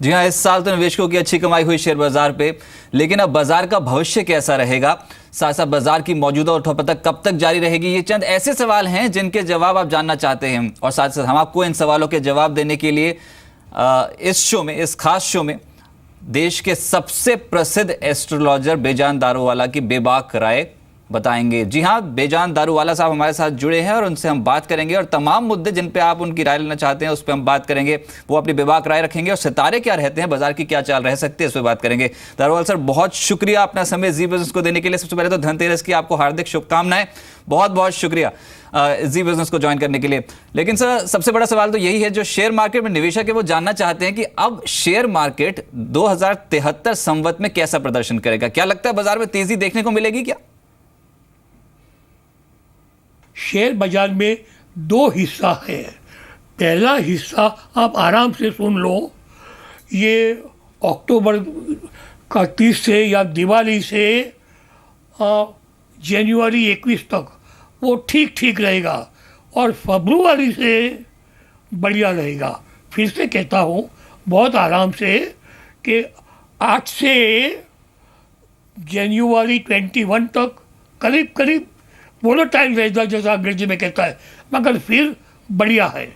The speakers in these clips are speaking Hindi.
जी हाँ, इस साल तो निवेशकों की अच्छी कमाई हुई शेयर बाजार पे, लेकिन अब बाजार का भविष्य कैसा रहेगा, साथ साथ बाजार की मौजूदा उठापतक कब तक जारी रहेगी, ये चंद ऐसे सवाल हैं जिनके जवाब आप जानना चाहते हैं। और साथ साथ हम आपको इन सवालों के जवाब देने के लिए इस शो में, इस खास शो में देश के सबसे प्रसिद्ध एस्ट्रोलॉजर बेजान दारूवाला की बेबाक राय बताएंगे। जी हाँ, बेजान दारूवाला साहब हमारे साथ जुड़े हैं और उनसे हम बात करेंगे और तमाम मुद्दे जिन पे आप उनकी राय लेना चाहते हैं उस पर हम बात करेंगे। वो अपनी बेबाक राय रखेंगे और सितारे क्या रहते हैं, बाजार की क्या चाल रह सकती है, इस पर बात करेंगे। दारूवाला सर, बहुत शुक्रिया अपना समय जी बिजनेस को देने के लिए। सबसे पहले तो धनतेरस की आपको हार्दिक शुभकामनाएं, बहुत बहुत शुक्रिया जी बिजनेस को ज्वाइन करने के लिए। लेकिन सर, सबसे बड़ा सवाल तो यही है, जो शेयर मार्केट में निवेशक है वो जानना चाहते हैं कि अब शेयर मार्केट 2073 संवत में कैसा प्रदर्शन करेगा। क्या लगता है बाजार में तेजी देखने को मिलेगी क्या? शेयर बाजार में दो हिस्सा है। पहला हिस्सा आप आराम से सुन लो, ये अक्टूबर का 30 से या दिवाली से जनवरी 21 तक वो ठीक ठीक रहेगा और फरवरी से बढ़िया रहेगा। फिर से कहता हूँ बहुत आराम से कि 8 से जनवरी 21 तक करीब करीब वोलेटाइल रहेगा, जैसा अंग्रेजी में कहता है, मगर फिर बढ़िया है।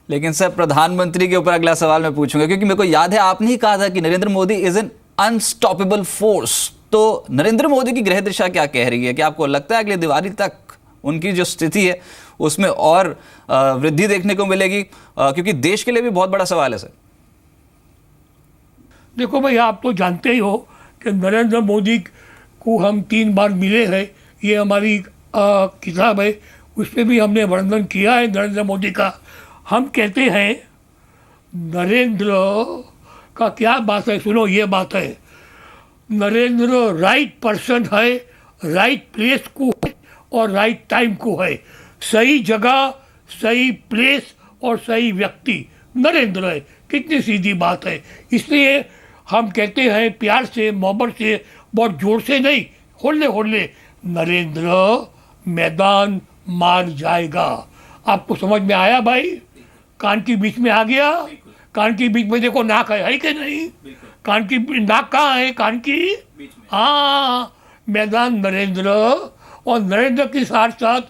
लेकिन सर, प्रधानमंत्री के ऊपर अगला सवाल मैं पूछूंगा, क्योंकि मेरे को याद है आपने ही कहा था कि Narendra Modi is an unstoppable force. तो नरेंद्र मोदी की ग्रह दिशा क्या कह रही है? क्या आपको लगता है अगले दिवाली तक उनकी जो स्थिति है उसमें और वृद्धि देखने को मिलेगी? क्योंकि देश के लिए भी बहुत बड़ा सवाल है सर। देखो भाई, आप तो जानते ही हो कि नरेंद्र मोदी को हम 3 बार मिले हैं। ये हमारी किताब है, उसमें भी हमने वर्णन किया है नरेंद्र मोदी का। हम कहते हैं नरेंद्र का क्या बात है, सुनो ये बात है, नरेंद्र राइट पर्सन है, राइट प्लेस को है और राइट टाइम को है। सही जगह, सही प्लेस और सही व्यक्ति नरेंद्र है। कितनी सीधी बात है। इसलिए हम कहते हैं प्यार से, मोहब्बत से, बहुत जोर से नहीं, होले होले, नरेंद्र मैदान मार जाएगा। आपको समझ में आया भाई? कान के बीच में आ गया? कान के बीच में देखो नाक है कि नहीं? कान की नाक कहाँ है? कान की, हाँ, मैदान नरेंद्र। और नरेंद्र के साथ साथ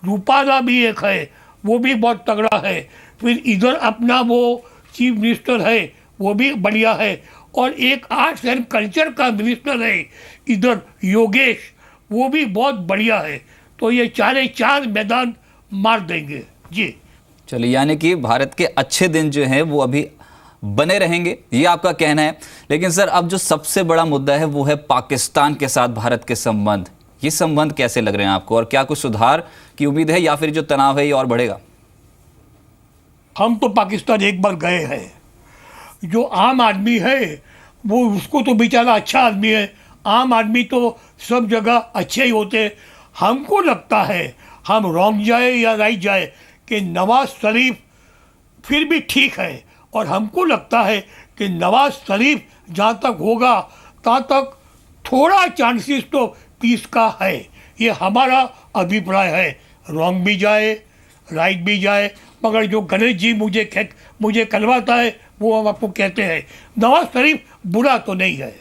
रूपाला भी एक है, वो भी बहुत तगड़ा है। फिर इधर अपना वो चीफ मिनिस्टर है, वो भी बढ़िया है। और एक आर्ट्स एंड कल्चर का मिनिस्टर है इधर, योगेश, वो भी बहुत बढ़िया है। तो ये चार मैदान मार देंगे जी। चलिए, यानी कि भारत के अच्छे दिन जो हैं वो अभी बने रहेंगे, ये आपका कहना है। लेकिन सर, अब जो सबसे बड़ा मुद्दा है वो है पाकिस्तान के साथ भारत के संबंध। ये संबंध कैसे लग रहे हैं आपको और क्या कुछ सुधार की उम्मीद है या फिर जो तनाव है ये और बढ़ेगा? हम तो पाकिस्तान एक बार गए हैं। जो आम आदमी है वो, उसको तो बेचारा अच्छा आदमी है। आम आदमी तो सब जगह अच्छे ही होते हैं। हमको लगता है, हम रॉन्ग जाए या राइट जाए, कि नवाज शरीफ फिर भी ठीक है। और हमको लगता है कि नवाज शरीफ जहाँ तक होगा तहाँ तक थोड़ा चांसेस तो पीस का है। ये हमारा अभिप्राय है। रॉन्ग भी जाए, राइट भी जाए, मगर जो गणेश जी मुझे कहलवाता है वो हम आपको कहते हैं, नवाज शरीफ बुरा तो नहीं है।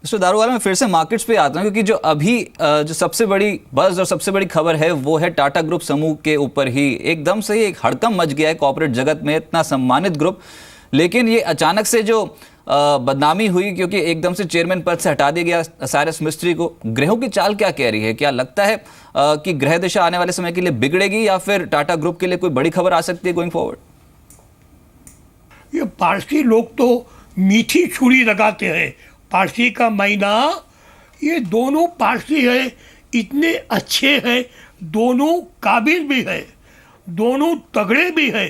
मिस्टर दारूवाला, मैं फिर से मार्केट्स पे आता हूँ, क्योंकि जो अभी जो सबसे बड़ी बज़ और सबसे बड़ी खबर है वो है टाटा ग्रुप समूह के ऊपर ही। एकदम से ही एक हड़कंप मच गया है कॉर्पोरेट जगत में, इतना सम्मानित ग्रुप, लेकिन ये अचानक से जो बदनामी हुई, क्योंकि एकदम से चेयरमैन पद से हटा दिया गया साइरस मिस्त्री को। ग्रहों की चाल क्या कह रही है? क्या लगता है कि ग्रह दिशा आने वाले समय के लिए बिगड़ेगी या फिर टाटा ग्रुप के लिए कोई बड़ी खबर आ सकती है गोइंग फॉरवर्ड? ये पारसी लोग तो मीठी छुरी लगाते हैं। पारसी का महीना, ये दोनों पारसी है, इतने अच्छे हैं, दोनों काबिल भी है, दोनों तगड़े भी है,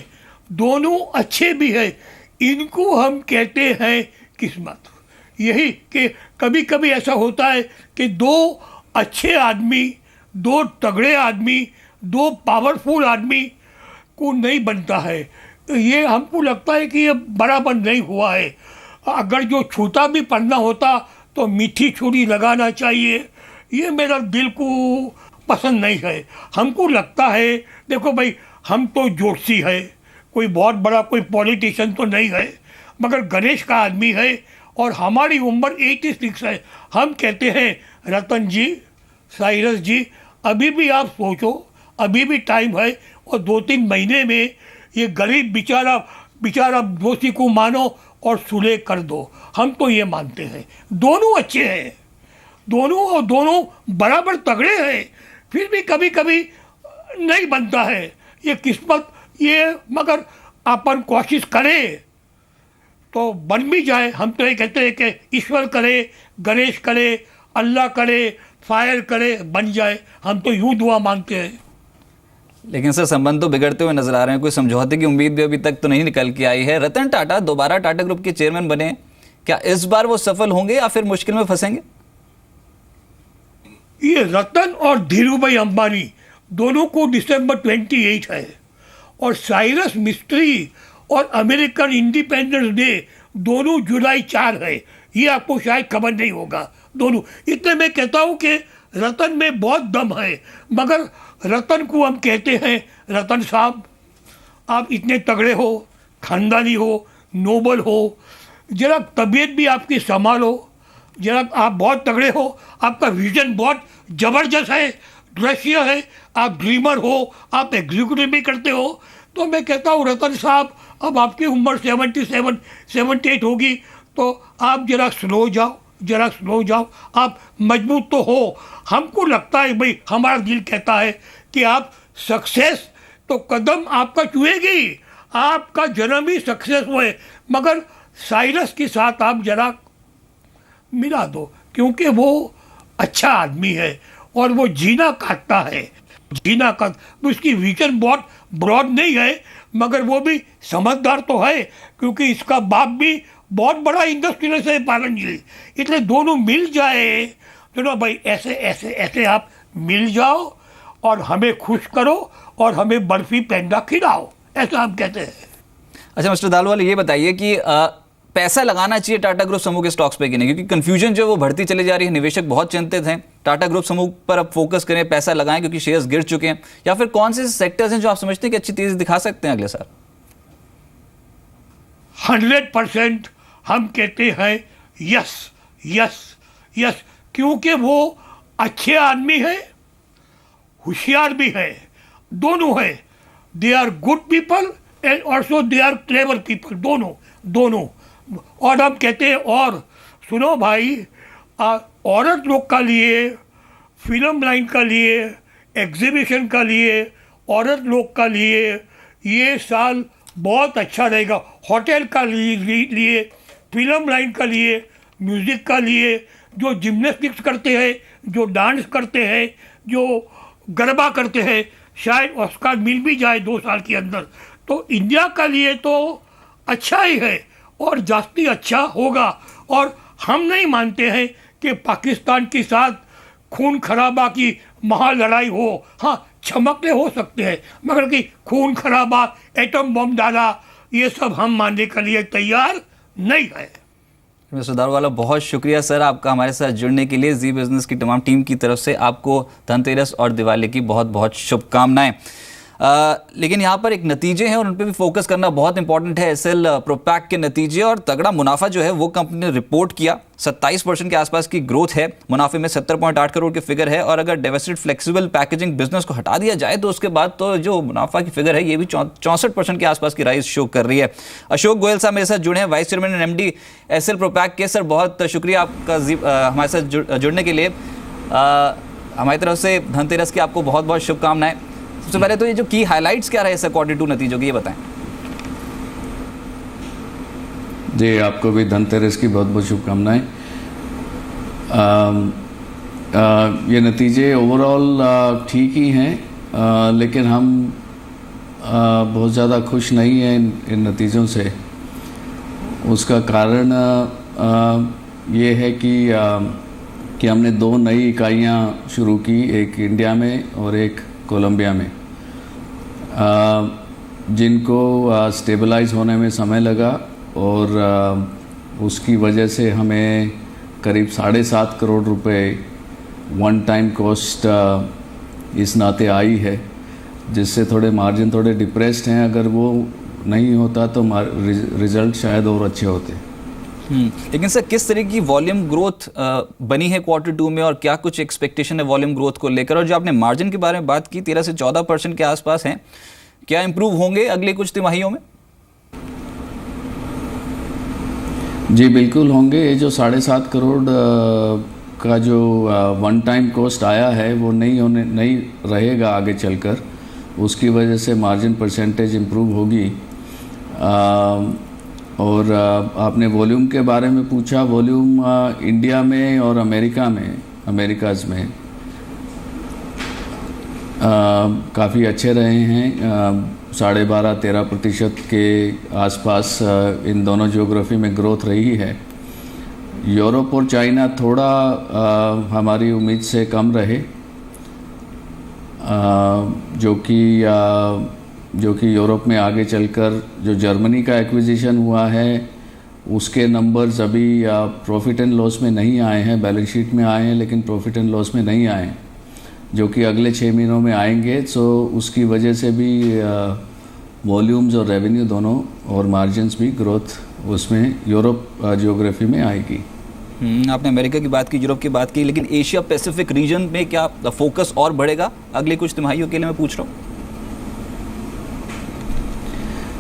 दोनों अच्छे भी है। इनको हम कहते हैं किस्मत। यही कि कभी कभी ऐसा होता है कि दो अच्छे आदमी, दो तगड़े आदमी, दो पावरफुल आदमी को नहीं बनता है। तो ये हमको लगता है कि ये बराबर नहीं हुआ है। अगर जो छूता भी पढ़ना होता तो मीठी छुरी लगाना चाहिए। ये मेरा दिल को पसंद नहीं है। हमको लगता है, देखो भाई, हम तो ज्योतिषी है, कोई बहुत बड़ा कोई पॉलिटिशियन तो नहीं है, मगर गणेश का आदमी है और हमारी उम्र 86 है। हम कहते हैं रतन जी, साइरस जी, अभी भी आप सोचो, अभी भी टाइम है और 2-3 महीने में ये गरीब बेचारा दोषी को मानो और सुलह कर दो। हम तो ये मानते हैं दोनों अच्छे हैं, दोनों बराबर तगड़े हैं, फिर भी कभी कभी नहीं बनता है, ये किस्मत ये, मगर अपन कोशिश करें तो बन भी जाए। हम तो ये कहते हैं कि ईश्वर करे, गणेश करे, अल्लाह करे, फायर करे, बन जाए। हम तो यूँ दुआ मांगते हैं। लेकिन सर संबंध तो बिगड़ते हुए नजर आ रहे हैं, कोई समझौते की उम्मीद भी अभी तक तो नहीं निकल के आई है। रतन टाटा दोबारा टाटा ग्रुप के चेयरमैन बने, क्या इस बार वो सफल होंगे या फिर मुश्किल में फंसेंगे? ये रतन और धीरूभाई अंबानी दोनों को दिसंबर 28 है और साइरस मिस्त्री और अमेरिकन इंडिपेंडेंस डे दोनों जुलाई 4 है। ये आपको शायद खबर नहीं होगा दोनों। इसलिए मैं कहता हूँ कि रतन में बहुत दम है, मगर रतन को हम कहते हैं रतन साहब आप इतने तगड़े हो, खानदानी हो, नोबल हो, जरा तबीयत भी आपकी संभालो, जरा आप बहुत तगड़े हो, आपका विजन बहुत ज़बरदस्त है, दृश्य है, आप ड्रीमर हो, आप एग्जीक्यूटिव भी करते हो। तो मैं कहता हूँ रतन साहब अब आपकी उम्र 78 होगी, तो आप जरा स्लो जाओ, आप मजबूत तो हो। हमको लगता है भाई, हमारा दिल कहता है कि आप सक्सेस तो कदम आपका छुएगी, आपका जन्म ही सक्सेस हुए, मगर साइरस के साथ आप जरा मिला दो, क्योंकि वो अच्छा आदमी है और वो जीना काटता है, उसकी विजन बहुत ब्रॉड नहीं है, मगर वो भी समझदार तो है, क्योंकि इसका बाप भी बहुत बड़ा इंडस्ट्रियलिस्ट है पालन जी। इसलिए दोनों मिल जाए, दोनों भाई ऐसे आप मिल जाओ और हमें खुश करो और हमें बर्फी पेंडा खिलाओ, ऐसा हम कहते हैं। अच्छा मिस्टर दालवाल, ये बताइए कि पैसा लगाना चाहिए टाटा ग्रुप समूह के स्टॉक्स पे कि नहीं, क्योंकि कंफ्यूजन जो वो बढ़ती चली जा रही है, निवेशक बहुत चिंतित हैं। टाटा ग्रुप समूह पर अब फोकस करें, पैसा लगाएं क्योंकि शेयर्स गिर चुके हैं, या फिर कौन से सेक्टर्स हैं जो आप समझते हैं कि अच्छी तेजी दिखा सकते हैं अगले साल? 100% हम कहते हैं यस, क्योंकि वो अच्छे आदमी है, होशियार भी है, दोनों है। They are good people and also they are clever people, दोनों। और हम कहते हैं, और सुनो भाई, औरत लोग का लिए, फिल्म लाइन का लिए, एग्जीबिशन का लिए, औरत लोग का लिए ये साल बहुत अच्छा रहेगा। होटल का लिए, फिल्म लाइन का लिए, म्यूज़िक का लिए, जो जिम्नास्टिक्स करते हैं, जो डांस करते हैं, जो गरबा करते हैं, शायद ऑस्कार मिल भी जाए 2 साल के अंदर। तो इंडिया का लिए तो अच्छा ही है और जास्ती अच्छा होगा। और हम नहीं मानते हैं कि पाकिस्तान के साथ खून खराबा की महालड़ाई हो। हाँ, चमकने हो सकते हैं, मगर कि खून खराबा, एटम बम डाला, ये सब हम मानने के लिए तैयार नहीं है। मिस्टर दालवाल, बहुत शुक्रिया सर आपका हमारे साथ जुड़ने के लिए। जी बिजनेस की तमाम टीम की तरफ से आपको धनतेरस और दिवाली की बहुत बहुत शुभकामनाएं। लेकिन यहाँ पर एक नतीजे हैं और उन पर भी फोकस करना बहुत इंपॉर्टेंट है। एसएल प्रोपैक के नतीजे और तगड़ा मुनाफा जो है वो कंपनी ने रिपोर्ट किया। 27% के आसपास की ग्रोथ है, मुनाफे में 70.8 करोड़ की फिगर है। और अगर डिवेस्टेड फ्लेक्सिबल पैकेजिंग बिजनेस को हटा दिया जाए तो उसके बाद तो जो मुनाफा की फिगर है ये भी 64% के आसपास की राइज शो कर रही है। अशोक गोयल साहब मेरे साथ जुड़े हैं, vice chairman and MD SL Propack के। सर बहुत शुक्रिया आपका हमारे साथ जुड़ने के लिए। हमारी तरफ से धनतेरस की आपको बहुत बहुत शुभकामनाएं। सबसे पहले तो ये जो की हाइलाइट्स क्या रहे सर Q2 नतीजों की, ये बताएं। जी, आपको भी धनतेरस की बहुत बहुत शुभकामनाएं। ये नतीजे ओवरऑल ठीक ही हैं, लेकिन हम बहुत ज़्यादा खुश नहीं हैं इन नतीजों से। उसका कारण ये है कि हमने 2 नई इकाइयाँ शुरू की, एक इंडिया में और एक कोलंबिया में, जिनको स्टेबलाइज होने में समय लगा और उसकी वजह से हमें करीब 7.5 करोड़ रुपए वन टाइम कॉस्ट इस नाते आई है, जिससे थोड़े मार्जिन थोड़े डिप्रेस्ड हैं। अगर वो नहीं होता तो रिजल्ट शायद और अच्छे होते। लेकिन सर किस तरह की वॉल्यूम ग्रोथ बनी है Q2 में और क्या कुछ एक्सपेक्टेशन है वॉल्यूम ग्रोथ को लेकर? और जो आपने मार्जिन के बारे में बात की 13 से 14% के आसपास हैं, क्या इंप्रूव होंगे अगले कुछ तिमाहियों में? जी बिल्कुल होंगे। ये जो 7.5 करोड़ का जो वन टाइम कॉस्ट आया है वो नहीं रहेगा आगे चलकर, उसकी वजह से मार्जिन परसेंटेज इम्प्रूव होगी। और आपने वॉल्यूम के बारे में पूछा। वॉल्यूम इंडिया में और अमेरिकाज़ में काफ़ी अच्छे रहे हैं। 12.5-13% के आसपास इन दोनों ज्योग्राफी में ग्रोथ रही है। यूरोप और चाइना थोड़ा हमारी उम्मीद से कम रहे, जो कि यूरोप में आगे चलकर जो जर्मनी का एक्विजिशन हुआ है उसके नंबर्स अभी प्रॉफिट एंड लॉस में नहीं आए हैं, बैलेंस शीट में आए हैं लेकिन प्रॉफिट एंड लॉस में नहीं आए हैं, जो कि अगले 6 महीनों में आएंगे। सो उसकी वजह से भी वॉल्यूम्स और रेवेन्यू दोनों और मार्जिन्स भी ग्रोथ उसमें यूरोप ज्योग्राफी में आएगी। आपने अमेरिका की बात की, यूरोप की बात की, लेकिन एशिया पैसिफिक रीजन में क्या फोकस और बढ़ेगा अगले कुछ तिमाहियों के लिए, मैं पूछ रहा हूँ?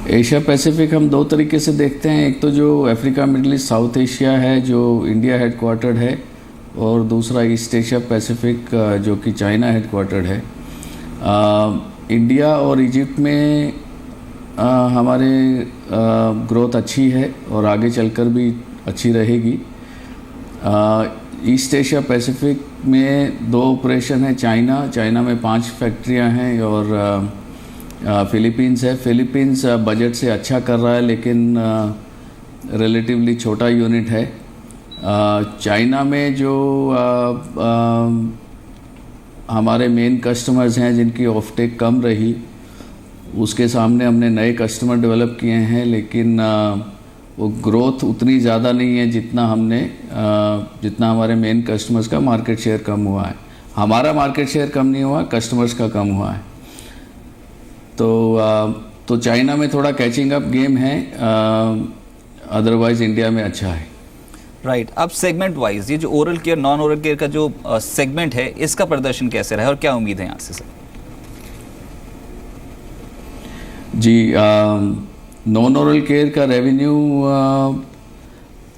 एशिया पैसिफिक हम 2 तरीके से देखते हैं। एक तो जो Africa, middle east, south Asia है जो इंडिया हेडक्वार्टर्ड है, और दूसरा ईस्ट एशिया पैसिफिक जो कि चाइना हेडक्वार्टर्ड है। इंडिया और इजिप्ट में हमारे ग्रोथ अच्छी है और आगे चलकर भी अच्छी रहेगी। ईस्ट एशिया पैसिफिक में 2 ऑपरेशन है। चाइना में 5 फैक्ट्रियां हैं और फिलीपींस है। फिलीपींस बजट से अच्छा कर रहा है लेकिन रिलेटिवली छोटा यूनिट है। चाइना में जो हमारे मेन कस्टमर्स हैं जिनकी ऑफटेक कम रही, उसके सामने हमने नए कस्टमर डेवलप किए हैं, लेकिन वो ग्रोथ उतनी ज़्यादा नहीं है जितना हमारे मेन कस्टमर्स का मार्केट शेयर कम हुआ है। हमारा मार्केट शेयर कम नहीं हुआ, कस्टमर्स का कम हुआ है। तो चाइना में थोड़ा कैचिंग अप गेम है, अदरवाइज इंडिया में अच्छा है। राइट। अब सेगमेंट वाइज ये जो oral care non oral care का जो सेगमेंट है इसका प्रदर्शन कैसे रहा है और क्या उम्मीद है यहाँ से सर? जी नॉन ओरल केयर का रेवेन्यू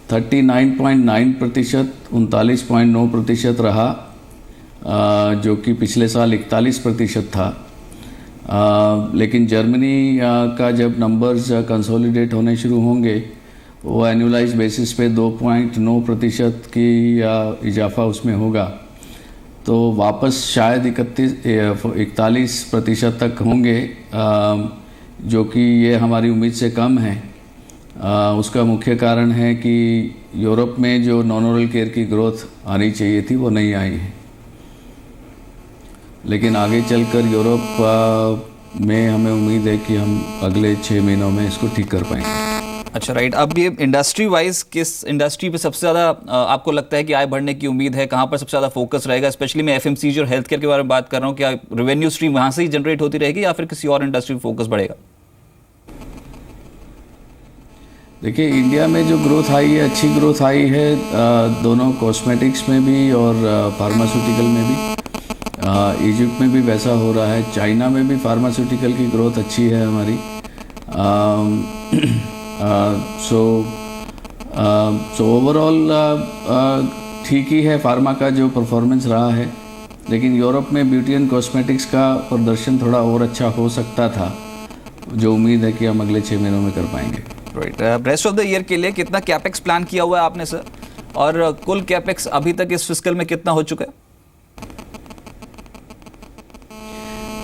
39.9%, 39.9% रहा, जो कि पिछले साल 41% था। लेकिन जर्मनी का जब नंबर्स कंसोलिडेट होने शुरू होंगे वो एनुअलाइज बेसिस पे 2.9% की इजाफा उसमें होगा, तो वापस शायद 41% तक होंगे, जो कि ये हमारी उम्मीद से कम है। उसका मुख्य कारण है कि यूरोप में जो नॉन ओरल केयर की ग्रोथ आनी चाहिए थी वो नहीं आई है, लेकिन आगे चलकर यूरोप में हमें उम्मीद है कि हम अगले 6 महीनों में इसको ठीक कर पाएंगे। अच्छा राइट। अब ये इंडस्ट्री वाइज किस इंडस्ट्री पे सबसे ज़्यादा आपको लगता है कि आय बढ़ने की उम्मीद है? कहाँ पर सबसे ज़्यादा फोकस रहेगा? स्पेशली मैं एफएमसीजी और हेल्थ केयर के बारे में बात कर रहा हूँ। क्या रेवेन्यू स्ट्रीम वहाँ से ही जनरेट होती रहेगी या फिर किसी और इंडस्ट्री पे फोकस बढ़ेगा? देखिए इंडिया में जो ग्रोथ आई है, अच्छी ग्रोथ आई है, दोनों कॉस्मेटिक्स में भी और फार्मास्यूटिकल में भी। इजिप्ट में भी वैसा हो रहा है। चाइना में भी फार्मास्यूटिकल की ग्रोथ अच्छी है हमारी। सो ओवरऑल ठीक ही है फार्मा का जो परफॉर्मेंस रहा है, लेकिन यूरोप में ब्यूटी एंड कॉस्मेटिक्स का प्रदर्शन थोड़ा और अच्छा हो सकता था, जो उम्मीद है कि हम अगले 6 महीनों में कर पाएंगे। Right. Rest of the year के लिए कितना कैपेक्स प्लान किया हुआ है आपने सर, और कुल कैपेक्स अभी तक इस फिस्कल में कितना हो चुका है?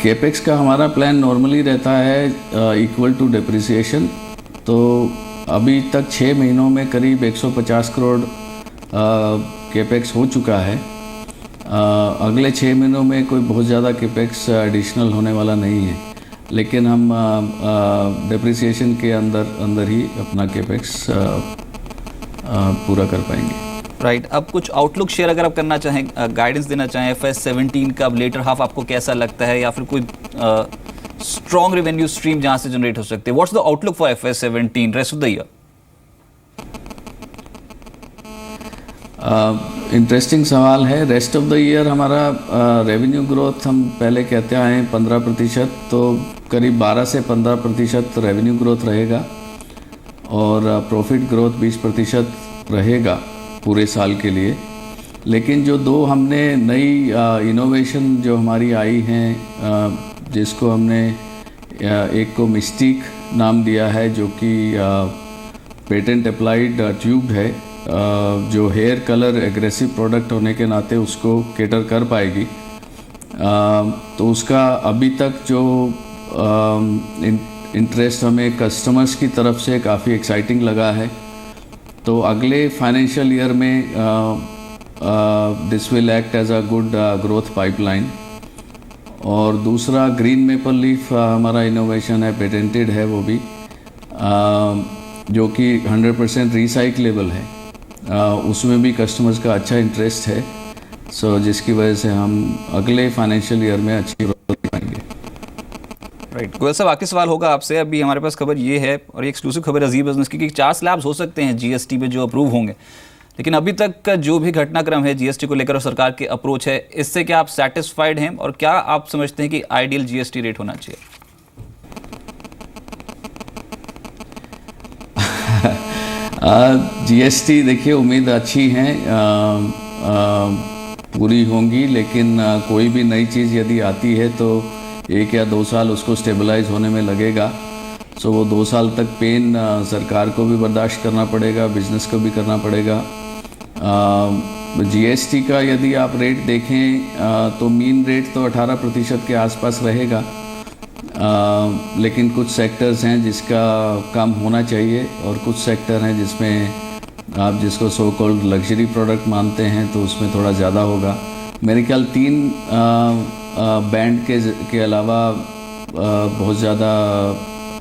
कैपेक्स का हमारा प्लान नॉर्मली रहता है इक्वल टू डिप्रिसिएशन, तो अभी तक 6 महीनों में करीब 150 करोड़ कैपेक्स हो चुका है। अगले 6 महीनों में कोई बहुत ज़्यादा कैपेक्स एडिशनल होने वाला नहीं है, लेकिन हम डिप्रिसिएशन के अंदर ही अपना कैपेक्स पूरा कर पाएंगे। राइट। अब कुछ आउटलुक शेयर अगर आप करना चाहें, गाइडेंस देना चाहें FY17 का लेटर हाफ आपको कैसा लगता है, या फिर कोई स्ट्रॉन्ग रेवेन्यू स्ट्रीम जहां से जनरेट हो सकते हैं? What's the outlook for FY17 rest of the year? Interesting सवाल है। रेस्ट ऑफ द ईयर हमारा रेवेन्यू ग्रोथ हम पहले कहते आए हैं 15%, तो करीब 12 से 15% रेवेन्यू ग्रोथ रहेगा और प्रॉफिट ग्रोथ 20% रहेगा पूरे साल के लिए। लेकिन जो दो हमने नई इनोवेशन जो हमारी आई हैं, जिसको हमने एक को मिस्टिक नाम दिया है, जो कि पेटेंट अप्लाइड ट्यूब है, जो हेयर कलर एग्रेसिव प्रोडक्ट होने के नाते उसको केटर कर पाएगी। तो उसका अभी तक जो इंटरेस्ट हमें कस्टमर्स की तरफ से काफ़ी एक्साइटिंग लगा है। तो अगले फाइनेंशियल ईयर में this will act as a good growth pipeline. और दूसरा ग्रीन मेपल लीफ हमारा इनोवेशन है, पेटेंटेड है वो भी, जो कि 100% रिसाइक्लेबल है। उसमें भी कस्टमर्स का अच्छा इंटरेस्ट है, जिसकी वजह से हम अगले फाइनेंशियल ईयर में अच्छी ग्रोथ पाएंगे। राइट, गोयल साहब आखिरी सवाल होगा आपसे। अभी हमारे पास खबर ये है, और ये एक्सक्लूसिव खबर अजीब बिजनेस की, कि 4 स्लैब्स हो सकते हैं जीएसटी में जो अप्रूव होंगे, लेकिन अभी तक का जो भी घटनाक्रम है जीएसटी को लेकर और सरकार की अप्रोच है, इससे क्या आप सेटिस्फाइड हैं और क्या आप समझते हैं कि आइडियल जीएसटी रेट होना चाहिए? जीएसटी देखिए, उम्मीद अच्छी है पूरी होंगी, लेकिन कोई भी नई चीज़ यदि आती है तो 1 या 2 साल उसको स्टेबलाइज होने में लगेगा। सो वो 2 साल तक पेन सरकार को भी बर्दाश्त करना पड़ेगा, बिजनेस को भी करना पड़ेगा। जीएसटी का यदि आप रेट देखें तो मीन रेट तो 18% के आसपास रहेगा, लेकिन कुछ सेक्टर्स हैं जिसका कम होना चाहिए और कुछ सेक्टर हैं जिसमें आप जिसको सो कॉल्ड लग्जरी प्रोडक्ट मानते हैं तो उसमें थोड़ा ज़्यादा होगा। मेरे ख्याल 3 बैंड के अलावा बहुत ज़्यादा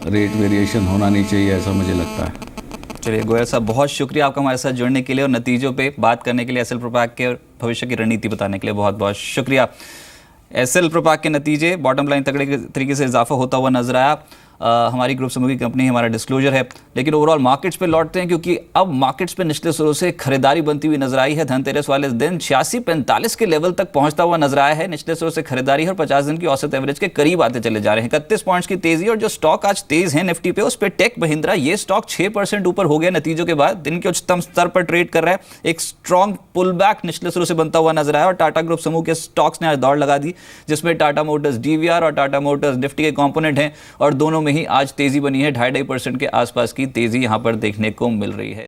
रेट वेरिएशन होना नहीं चाहिए, ऐसा मुझे लगता है। चलिए गोयल साहब, बहुत शुक्रिया आपका हमारे साथ जुड़ने के लिए और नतीजों पे बात करने के लिए, एसएल प्रोपैक के भविष्य की रणनीति बताने के लिए बहुत बहुत शुक्रिया। एसएल प्रोपैक के नतीजे, बॉटम लाइन तगड़े तरीके से इजाफा होता हुआ नजर आया। हमारी ग्रुप समूह की कंपनी, हमारा डिस्क्लोजर है। लेकिन ओवरऑल मार्केट्स पे लौटते हैं, क्योंकि अब मार्केट्स पे निचले स्रों से खरीदारी बनती हुई नजर आई है। धनतेरस वाले दिन 86-45 के लेवल तक पहुंचता हुआ नजर आया है। निचले स्रों से खरीदारी है और 50 दिन की औसत एवरेज के करीब आते चले जा रहे हैं। 31 पॉइंट्स की तेजी, और जो स्टॉक आज तेज है निफ्टी पे, उस पर टेक महिंद्रा, ये स्टॉक 6% ऊपर हो गया नतीजों के बाद। दिन के उच्चतम स्तर पर ट्रेड कर रहा है। एक स्ट्रॉन्ग पुल बैक निचले स्रों से बनता हुआ नजर आया और टाटा ग्रुप समूह के स्टॉक्स ने आज दौड़ लगा दी, जिसमें टाटा मोटर्स डीवीआर और टाटा मोटर्स निफ्टी के कंपोनेंट हैं, और दोनों में ही आज तेजी बनी है। 2.5% के आसपास की तेजी यहां पर देखने को मिल रही है।